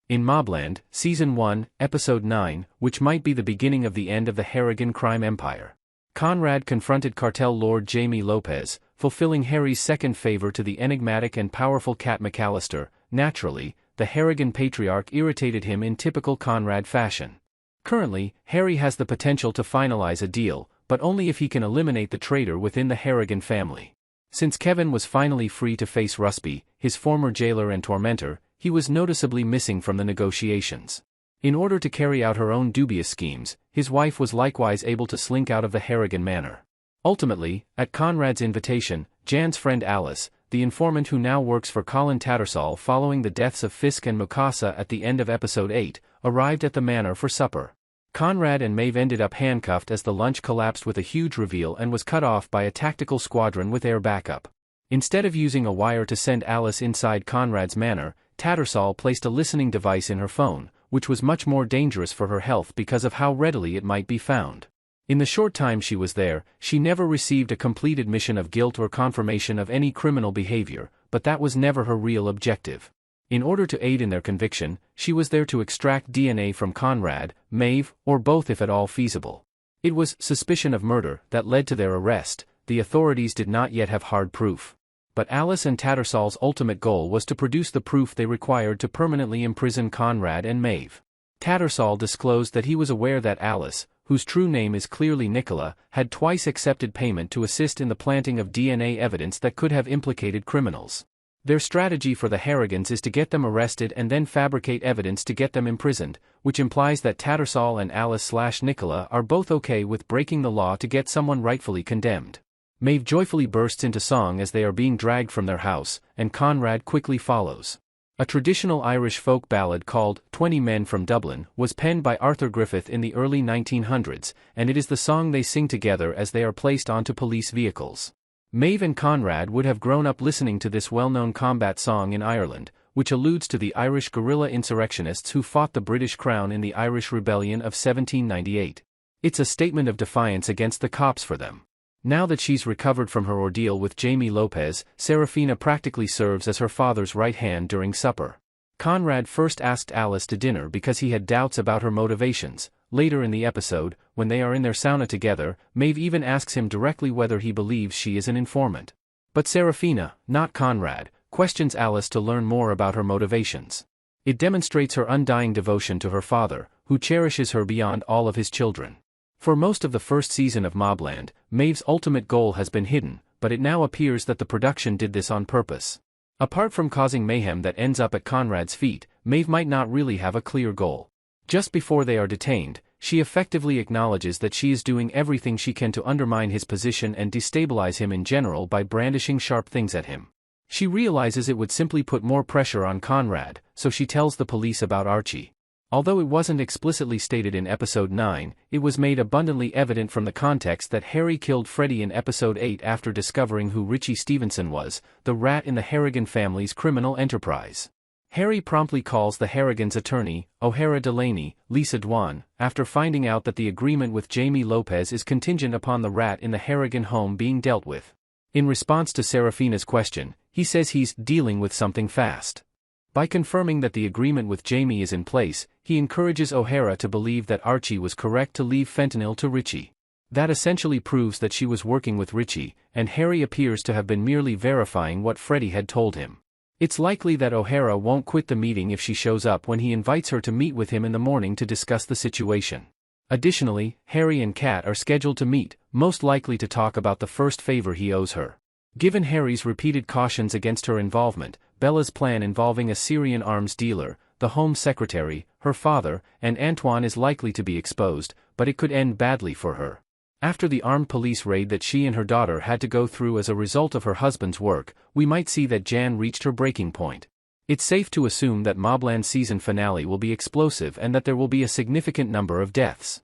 In MobLand, Season 1, Episode 9, which might be the beginning of the end of the Harrigan crime empire. Conrad confronted cartel lord Jamie Lopez, fulfilling Harry's second favor to the enigmatic and powerful cat McAllister. Naturally, the Harrigan patriarch irritated him in typical Conrad fashion. Currently, Harry has the potential to finalize a deal, but only if he can eliminate the traitor within the Harrigan family. Since Kevin was finally free to face Rusby, his former jailer and tormentor, he was noticeably missing from the negotiations. In order to carry out her own dubious schemes, his wife was likewise able to slink out of the Harrigan manor. Ultimately, at Conrad's invitation, Jan's friend Alice, the informant who now works for Colin Tattersall following the deaths of Fisk and Mukasa at the end of Episode 8, arrived at the manor for supper. Conrad and Maeve ended up handcuffed as the lunch collapsed with a huge reveal and was cut off by a tactical squadron with air backup. Instead of using a wire to send Alice inside Conrad's manor, Tattersall placed a listening device in her phone, which was much more dangerous for her health because of how readily it might be found. In the short time she was there, she never received a complete admission of guilt or confirmation of any criminal behavior, but that was never her real objective. In order to aid in their conviction, she was there to extract DNA from Conrad, Maeve, or both if at all feasible. It was suspicion of murder that led to their arrest. The authorities did not yet have hard proof. But Alice and Tattersall's ultimate goal was to produce the proof they required to permanently imprison Conrad and Maeve. Tattersall disclosed that he was aware that Alice, whose true name is clearly Nicola, had twice accepted payment to assist in the planting of DNA evidence that could have implicated criminals. Their strategy for the Harrigans is to get them arrested and then fabricate evidence to get them imprisoned, which implies that Tattersall and Alice/Nicola are both okay with breaking the law to get someone rightfully condemned. Maeve joyfully bursts into song as they are being dragged from their house, and Conrad quickly follows. A traditional Irish folk ballad called 20 Men from Dublin was penned by Arthur Griffith in the early 1900s, and it is the song they sing together as they are placed onto police vehicles. Maeve and Conrad would have grown up listening to this well-known combat song in Ireland, which alludes to the Irish guerrilla insurrectionists who fought the British Crown in the Irish Rebellion of 1798. It's a statement of defiance against the cops for them. Now that she's recovered from her ordeal with Jamie Lopez, Seraphina practically serves as her father's right hand during supper. Conrad first asked Alice to dinner because he had doubts about her motivations. Later in the episode, when they are in their sauna together, Maeve even asks him directly whether he believes she is an informant. But Seraphina, not Conrad, questions Alice to learn more about her motivations. It demonstrates her undying devotion to her father, who cherishes her beyond all of his children. For most of the first season of MobLand, Maeve's ultimate goal has been hidden, but it now appears that the production did this on purpose. Apart from causing mayhem that ends up at Conrad's feet, Maeve might not really have a clear goal. Just before they are detained, she effectively acknowledges that she is doing everything she can to undermine his position and destabilize him in general by brandishing sharp things at him. She realizes it would simply put more pressure on Conrad, so she tells the police about Archie. Although it wasn't explicitly stated in Episode 9, it was made abundantly evident from the context that Harry killed Freddie in Episode 8 after discovering who Richie Stevenson was, the rat in the Harrigan family's criminal enterprise. Harry promptly calls the Harrigan's attorney, O'Hara Delaney, Lisa Dwan, after finding out that the agreement with Jamie Lopez is contingent upon the rat in the Harrigan home being dealt with. In response to Seraphina's question, he says he's dealing with something fast. By confirming that the agreement with Jamie is in place, he encourages O'Hara to believe that Archie was correct to leave fentanyl to Richie. That essentially proves that she was working with Richie, and Harry appears to have been merely verifying what Freddie had told him. It's likely that O'Hara won't quit the meeting if she shows up when he invites her to meet with him in the morning to discuss the situation. Additionally, Harry and Kat are scheduled to meet, most likely to talk about the first favor he owes her. Given Harry's repeated cautions against her involvement, Bella's plan involving a Syrian arms dealer, the Home Secretary, her father, and Antoine is likely to be exposed, but it could end badly for her. After the armed police raid that she and her daughter had to go through as a result of her husband's work, we might see that Jan reached her breaking point. It's safe to assume that MobLand season finale will be explosive and that there will be a significant number of deaths.